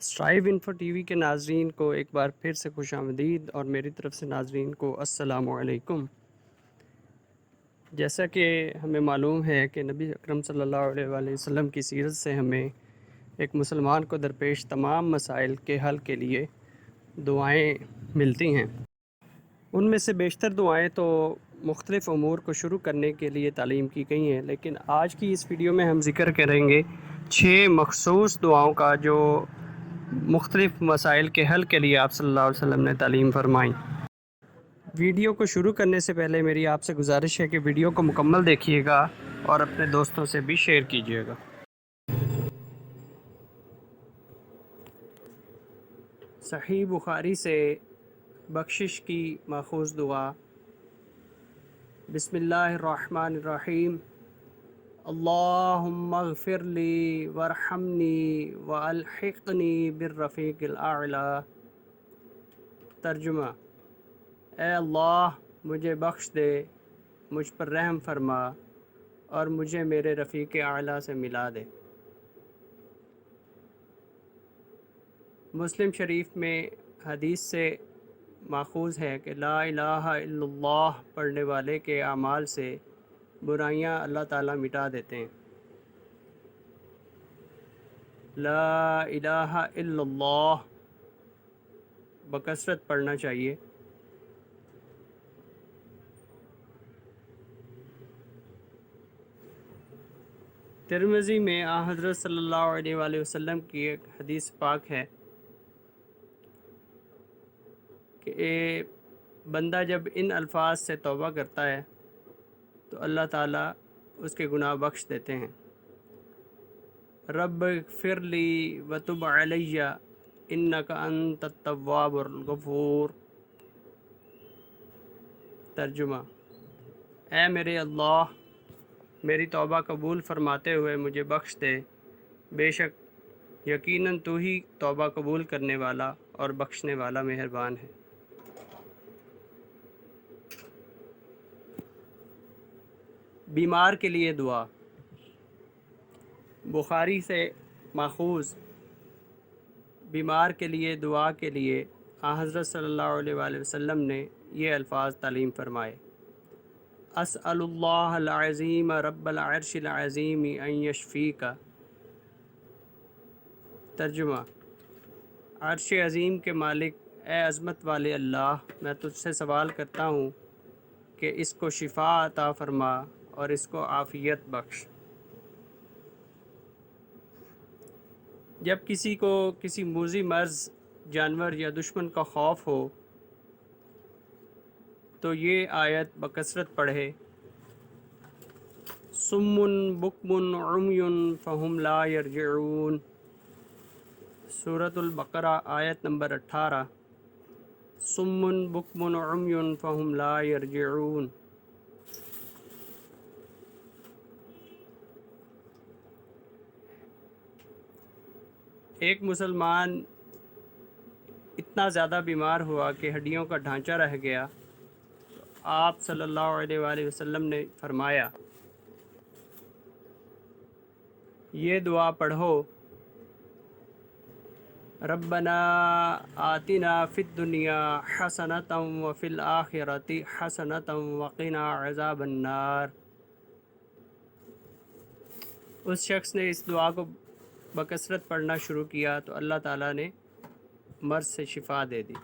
Strive info T V کے ناظرین کو ایک بار پھر سے خوش آمدید، اور میری طرف سے ناظرین کو السلام علیکم۔ جیسا کہ ہمیں معلوم ہے کہ نبی اکرم صلی اللہ علیہ وآلہ وسلم کی سیرت سے ہمیں ایک مسلمان کو درپیش تمام مسائل کے حل کے لیے دعائیں ملتی ہیں۔ ان میں سے بیشتر دعائیں تو مختلف امور کو شروع کرنے کے لیے تعلیم کی گئی ہیں، لیکن آج کی اس ویڈیو میں ہم ذکر کریں گے 6 مخصوص دعاؤں کا جو مختلف مسائل کے حل کے لیے آپ صلی اللہ علیہ وسلم نے تعلیم فرمائیں۔ ویڈیو کو شروع کرنے سے پہلے میری آپ سے گزارش ہے کہ ویڈیو کو مکمل دیکھیے گا اور اپنے دوستوں سے بھی شیئر کیجیے گا۔ صحیح بخاری سے بخشش کی ماخوذ دعا۔ بسم اللہ الرحمن الرحیم۔ اللہم اغفر لی وارحمنی والحقنی بالرفیق الاعلی۔ ترجمہ: اے اللہ مجھے بخش دے، مجھ پر رحم فرما اور مجھے میرے رفیق اعلیٰ سے ملا دے۔ مسلم شریف میں حدیث سے ماخوذ ہے کہ لا الہ الا اللہ پڑھنے والے کے اعمال سے برائیاں اللہ تعالیٰ مٹا دیتے ہیں۔ لا الہ الا اللہ بکثرت پڑھنا چاہیے۔ ترمذی میں حضرت صلی اللہ علیہ وآلہ وسلم کی ایک حدیث پاک ہے کہ بندہ جب ان الفاظ سے توبہ کرتا ہے تو اللہ تعالیٰ اس کے گناہ بخش دیتے ہیں۔ رب اغفر لی وتب علی انک انت التواب الغفور۔ ترجمہ: اے میرے اللہ میری توبہ قبول فرماتے ہوئے مجھے بخش دے، بے شک یقیناً تو ہی توبہ قبول کرنے والا اور بخشنے والا مہربان ہے۔ بیمار کے لیے دعا۔ بخاری سے ماخوذ بیمار کے لیے دعا کے لیے حضرت صلی اللہ علیہ وآلہ وسلم نے یہ الفاظ تعلیم فرمائے: اسأل اللہ العظیم رب العرش العظیم ان یشفیک۔ ترجمہ: عرش عظیم کے مالک اے عظمت والے اللہ، میں تجھ سے سوال کرتا ہوں کہ اس کو شفا عطا فرما اور اس کو عافیت بخش۔ جب کسی کو کسی موذی مرض، جانور یا دشمن کا خوف ہو تو یہ آیت بکثرت پڑھے: صم بکم عمی فہم لا یرجعون۔ سورۃ البقرہ آیت نمبر 18۔ صم بکم عمی فہم لا یرجعون۔ ایک مسلمان اتنا زیادہ بیمار ہوا کہ ہڈیوں کا ڈھانچہ رہ گیا، تو آپ صلی اللہ علیہ وآلہ وسلم نے فرمایا یہ دعا پڑھو: ربنا آتنا فی الدنیا حسنۃ وفی الآخرۃ حسنۃ وقنا عذاب النار۔ اس شخص نے اس دعا کو بکثرت پڑھنا شروع کیا تو اللہ تعالیٰ نے مرض سے شفا دے دی۔